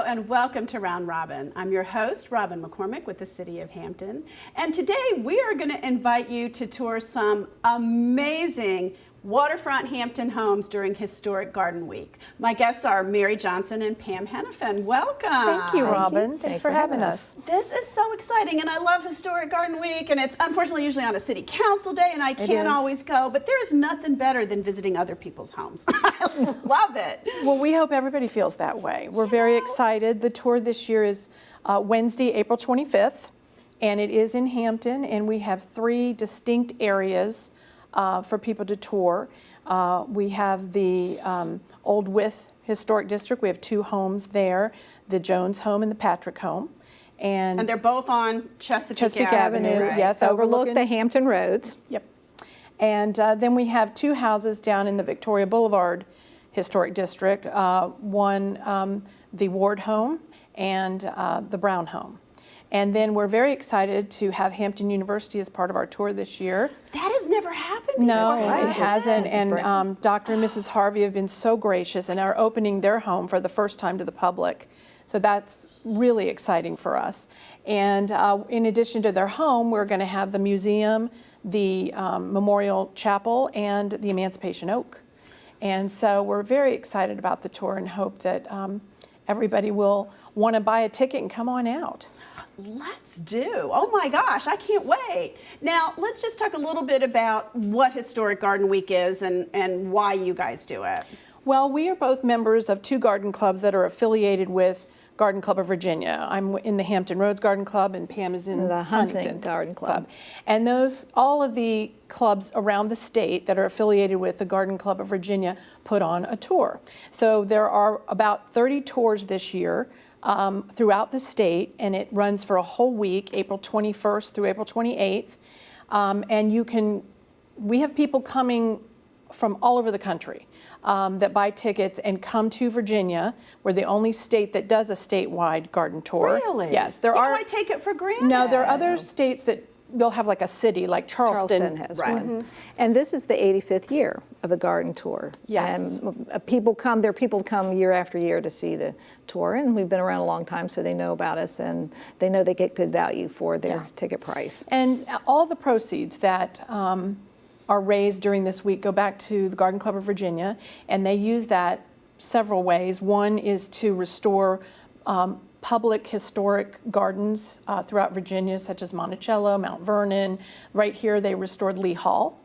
and welcome to Round Robin. I'm your host, Robin McCormick with the City of Hampton. And today we are going to invite you to tour some amazing waterfront Hampton homes during Historic Garden Week. My guests are Mary Johnson and Pam Henifin. Welcome. Thank you, Robin. Thanks for having us. This is so exciting, and I love Historic Garden Week, and it's unfortunately usually on a city council day, and I can't always go, but there is nothing better than visiting other people's homes. I love it. Well, we hope everybody feels that way. We're very excited. The tour this year is Wednesday, April 25th, and it is in Hampton, and we have 3 distinct areas for people to tour. We have the Old Wythe Historic District. We have 2 homes there, the Jones home and the Patrick home. And they're both on Chesapeake Avenue, right? Yes, overlook the Hampton roads. Yep. And then we have 2 houses down in the Victoria Boulevard Historic District, one the Ward home and the Brown home. And then we're very excited to have Hampton University as part of our tour this year. That has never happened before. No, it hasn't. And Dr. and Mrs. Harvey have been so gracious and are opening their home for the first time to the public. So that's really exciting for us. And in addition to their home, we're going to have the museum, the Memorial Chapel, and the Emancipation Oak. And so we're very excited about the tour and hope that everybody will want to buy a ticket and come on out. Let's do. Oh my gosh, I can't wait. Now, let's just talk a little bit about what Historic Garden Week is and why you guys do it. Well, we are both members of 2 garden clubs that are affiliated with Garden Club of Virginia. I'm in the Hampton Roads Garden Club, and Pam is in the Huntington Garden Club. And all of the clubs around the state that are affiliated with the Garden Club of Virginia put on a tour. So there are about 30 tours this year throughout the state, and it runs for a whole week, April 21st through April 28th. And we have people coming from all over the country that buy tickets and come to Virginia. We're the only state that does a statewide garden tour. Really? Yes. I take it for granted. No, there are other states that will have like a city, like Charleston has one. Mm-hmm. And this is the 85th year of the garden tour. Yes. And people come year after year to see the tour, and we've been around a long time, so they know about us, and they know they get good value for their ticket price. And all the proceeds that are raised during this week go back to the Garden Club of Virginia, and they use that several ways. One is to restore public historic gardens throughout Virginia, such as Monticello, Mount Vernon. Right here, they restored Lee Hall.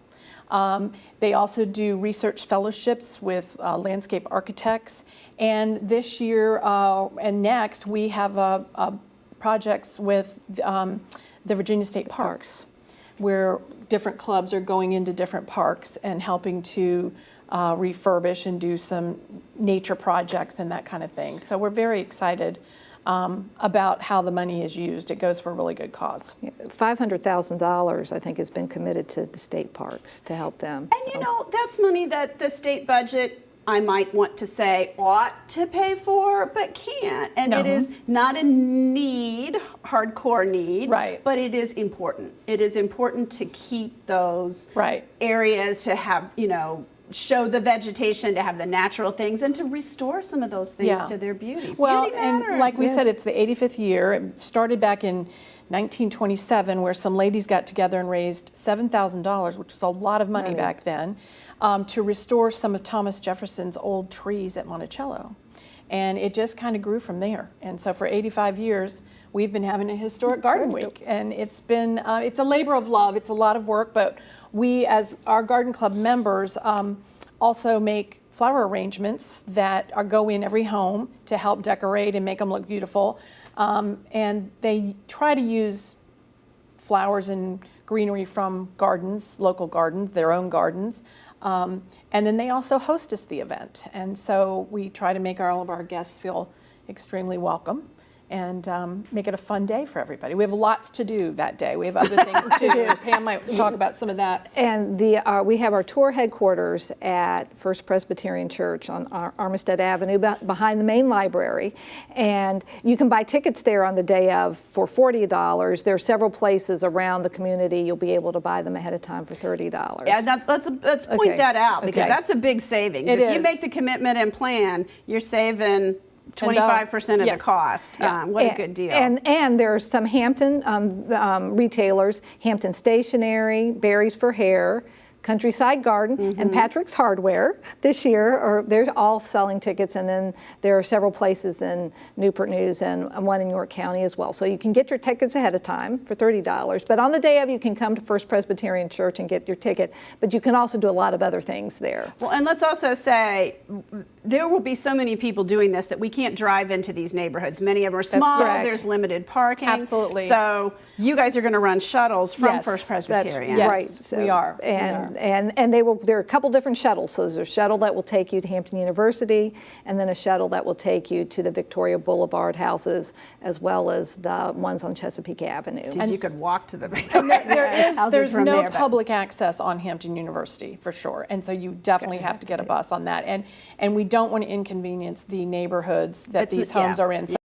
They also do research fellowships with landscape architects. And this year and next, we have projects with the Virginia State Parks, where different clubs are going into different parks and helping to refurbish and do some nature projects and that kind of thing. So we're very excited about how the money is used. It goes for a really good cause. $500,000, I think, has been committed to the state parks to help them. And you know, that's money that the state budget, I might want to say, ought to pay for, but can't. And it is not a need, hardcore need, but it is important. It is important to keep those areas, to have, show the vegetation, to have the natural things, and to restore some of those things to their beauty. Well, beauty and like we said, it's the 85th year. It started back in 1927, where some ladies got together and raised $7,000, which was a lot of money back then, to restore some of Thomas Jefferson's old trees at Monticello. And it just kind of grew from there. And so for 85 years, we've been having a Historic Garden Week. And it's been, it's a labor of love. It's a lot of work, but we, as our garden club members, also make flower arrangements that go in every home to help decorate and make them look beautiful. And they try to use flowers and greenery from gardens, local gardens, their own gardens. And then they also hostess the event. And so we try to make all of our guests feel extremely welcome and make it a fun day for everybody. We have lots to do that day. We have other things to do. Pam might talk about some of that. And we have our tour headquarters at First Presbyterian Church on Armistead Avenue, behind the main library. And you can buy tickets there on the day of for $40. There are several places around the community. You'll be able to buy them ahead of time for $30. Yeah, let's point that out, because that's a big savings. If you make the commitment and plan, you're saving 25% of the cost. What a good deal. And there's some Hampton retailers, Hampton Stationery, Berries for Hair, Countryside Garden, and Patrick's Hardware this year, they're all selling tickets, and then there are several places in Newport News and one in York County as well. So you can get your tickets ahead of time for $30, but on the day of you can come to First Presbyterian Church and get your ticket, but you can also do a lot of other things there. Well, and let's also say there will be so many people doing this that we can't drive into these neighborhoods. Many of them are small, there's limited parking. Absolutely. So you guys are going to run shuttles from First Presbyterian. Yes, right. So, we are. And there are a couple different shuttles. So there's a shuttle that will take you to Hampton University, and then a shuttle that will take you to the Victoria Boulevard houses, as well as the ones on Chesapeake Avenue. And you could walk to the there's no public access on Hampton University for sure, and so you definitely have to get a bus on that. And we don't want to inconvenience the neighborhoods that these homes are in.